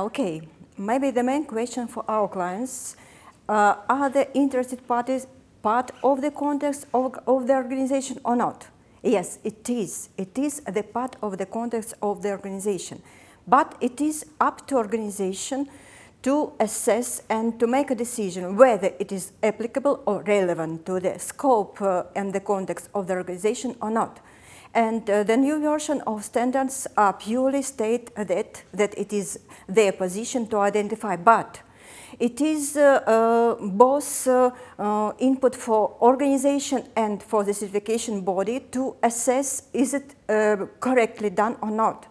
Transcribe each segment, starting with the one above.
Okay, maybe the main question for our clients, are the interested parties part of the context of the organization or not? Yes, it is. It is the part of the context of the organization. But it is up to organization to assess and to make a decision whether it is applicable or relevant to the scope and the context of the organization or not. And the new version of standards purely state that it is their position to identify, but it is both input for organization and for the certification body to assess is it correctly done or not.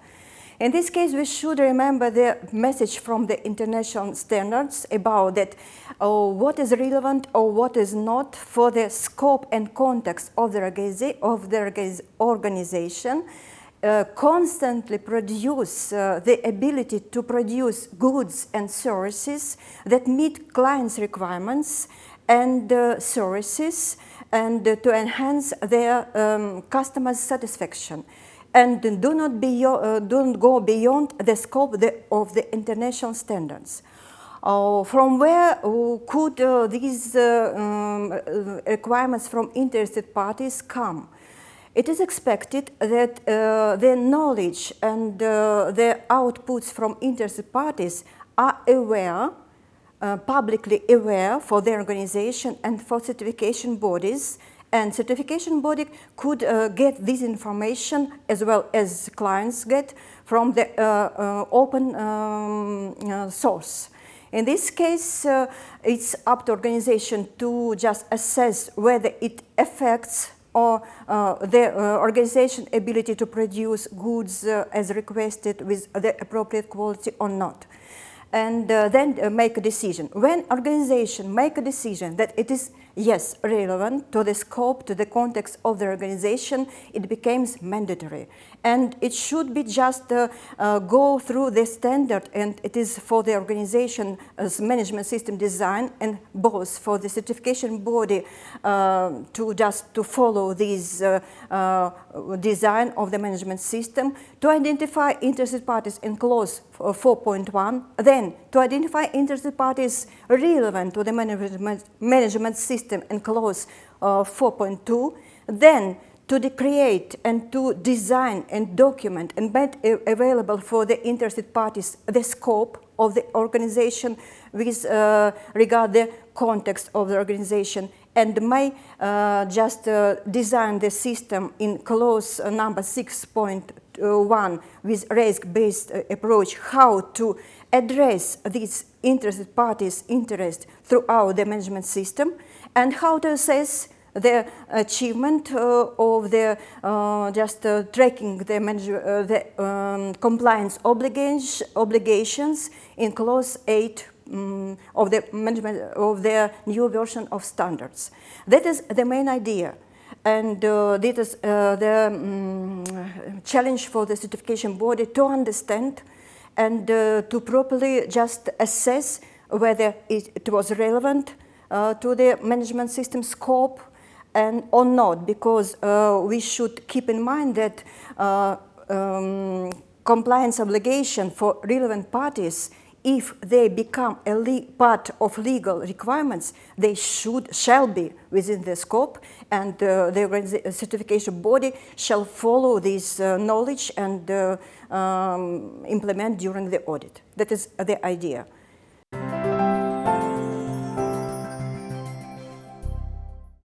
In this case, we should remember the message from the international standards about that what is relevant or what is not for the scope and context of the organization. Constantly produce the ability to produce goods and services that meet clients' requirements and services and to enhance their customers' satisfaction. And don't go beyond the scope of the international standards. From where could these requirements from interested parties come? It is expected that the knowledge and the outputs from interested parties are aware, publicly aware for their organization and for certification bodies, and certification body could get this information as well as clients get from the open source. In this case, it's up to organization to just assess whether it affects or the organization ability to produce goods as requested with the appropriate quality or not. And then make a decision. When organization make a decision that it is, yes, relevant to the scope, to the context of the organization, it becomes mandatory. And it should be just go through the standard, and it is for the organization's management system design and both for the certification body to follow this design of the management system, to identify interested parties in clause 4.1, then to identify interested parties relevant to the management system in clause 4.2, then to create and to design and document and make available for the interested parties the scope of the organization with regard the context of the organization, and may just design the system in clause number 6.1 with risk-based approach, how to address these interested parties' interest throughout the management system, and how to assess the achievement of the tracking the compliance obligations in clause 8 of the management of the new version of standards. That is the main idea, and that is the challenge for the certification body to understand and to properly just assess whether it was relevant to the management system scope and or not, because we should keep in mind that compliance obligation for relevant parties, if they become a part of legal requirements, they shall be within the scope, and the certification body shall follow this knowledge and implement during the audit. That is the idea.